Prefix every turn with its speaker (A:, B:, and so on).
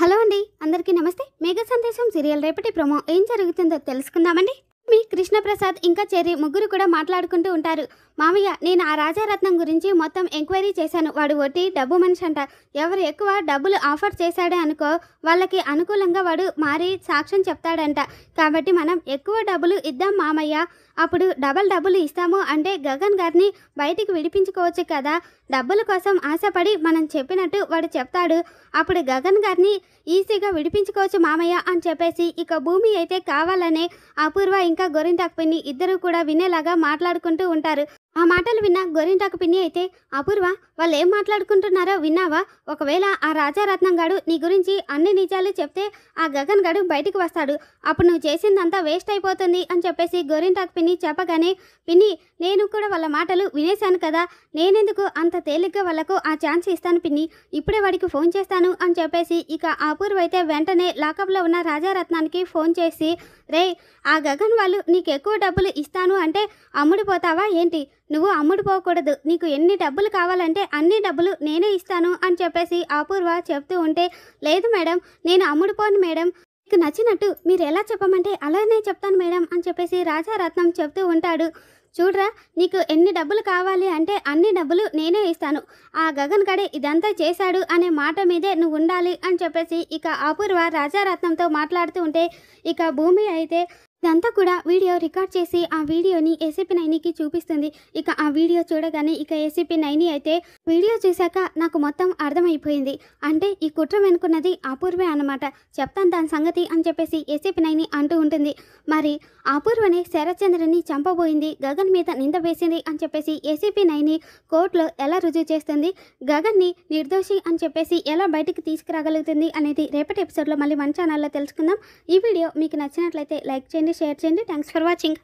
A: Hello అండి, అందరికీ నమస్తే. మేఘ సందేశం సీరియల్ రేపటి ప్రోమో ఏం జరుగుతుందో తెలుసుకుందామండి. మీ కృష్ణప్రసాద్ ఇంకా చెర్రీ ముగ్గురు కూడా మాట్లాడుకుంటూ ఉంటారు. మామయ్య, నేను ఆ రాజారత్నం గురించి మొత్తం ఎంక్వైరీ చేశాను. వాడు ఒట్టి డబ్బు మనిషి అంట. ఎవరు ఎక్కువ డబ్బులు ఆఫర్ చేశాడే అనుకో, వాళ్ళకి అనుకూలంగా వాడు మారి సాక్ష్యం చెప్తాడంట. కాబట్టి మనం ఎక్కువ డబ్బులు ఇద్దాం మామయ్య. అప్పుడు డబ్బులు ఇస్తాము అంటే గగన్ గారిని బయటికి విడిపించుకోవచ్చు కదా. డబ్బుల కోసం ఆశపడి మనం చెప్పినట్టు వాడు చెప్తాడు. అప్పుడు గగన్ గారిని ఈజీగా విడిపించుకోవచ్చు మామయ్య అని చెప్పేసి ఇక భూమి అయితే కావాలనే అపూర్వ ఇంకా గోరింటాకు పిన్ని ఇద్దరు కూడా వినేలాగా మాట్లాడుకుంటూ ఉంటారు. ఆ మాటలు విన్న గోరింటాకు పిన్ని అయితే, అపూర్వ, వాళ్ళు ఏం మాట్లాడుకుంటున్నారో విన్నావా? ఒకవేళ ఆ రాజారత్నం గాడు నీ గురించి అన్ని నిజాలు చెప్తే ఆ గగన్ గాడు బయటికి వస్తాడు. అప్పుడు నువ్వు చేసిందంతా వేస్ట్ అయిపోతుంది అని చెప్పేసి గోరింటాకు పిన్ని చెప్పగానే, పిన్ని, నేను కూడా వాళ్ళ మాటలు వినేశాను కదా, నేనెందుకు అంత తేలిగ్గా వాళ్ళకు ఆ ఛాన్స్ ఇస్తాను పిన్ని, ఇప్పుడే వాడికి ఫోన్ చేస్తాను అని చెప్పేసి ఇక అపూర్వ అయితే వెంటనే లాకప్లో ఉన్న రాజారత్నానికి ఫోన్ చేసి, రే, ఆ గగన్ వాళ్ళు నీకు ఎక్కువ డబ్బులు ఇస్తాను అంటే అమ్ముడిపోతావా ఏంటి? నువ్వు అమ్ముడుపోకూడదు. నీకు ఎన్ని డబ్బులు కావాలంటే అన్ని డబ్బులు నేనే ఇస్తాను అని చెప్పేసి అపూర్వ చెప్తూ ఉంటే, లేదు మేడం, నేను అమ్ముడుపోను మేడం, మీకు నచ్చినట్టు మీరు ఎలా చెప్పమంటే అలానే చెప్తాను మేడం అని చెప్పేసి రాజారత్నం చెప్తూ ఉంటాడు. చూడరా, నీకు ఎన్ని డబ్బులు కావాలి అంటే అన్ని డబ్బులు నేనే ఇస్తాను. ఆ గగన్ గడే ఇదంతా చేశాడు అనే మాట మీదే నువ్వు ఉండాలి అని చెప్పేసి ఇక అపూర్వ రాజారత్నంతో మాట్లాడుతూ ఉంటే ఇక భూమి అయితే ఇదంతా కూడా వీడియో రికార్డ్ చేసి ఆ వీడియోని ఏసీపీ నైనికి చూపిస్తుంది. ఇక ఆ వీడియో చూడగానే ఇక ఏసీపీ నైని అయితే, వీడియో చూశాక నాకు మొత్తం అర్థమైపోయింది. అంటే ఈ కుట్ర వెనుకున్నది అపూర్వే అన్నమాట. చెప్తాను దాని సంగతి అని చెప్పేసి ఏసీపీ నైని అంటూ ఉంటుంది. మరి అపూర్వని శరత్చంద్రని చంపబోయింది, గగన్ మీద నింద వేసింది అని చెప్పేసి ఏసీపీ నైని కోర్టులో ఎలా రుజువు చేస్తుంది, గగన్ని నిర్దోషి అని చెప్పేసి ఎలా బయటికి తీసుకురాగలుగుతుంది అనేది రేపటి ఎపిసోడ్లో మళ్ళీ మన ఛానల్లో తెలుసుకుందాం. ఈ వీడియో మీకు నచ్చినట్లయితే లైక్ చేయండి, షేర్ చేయండి. Thanks for watching.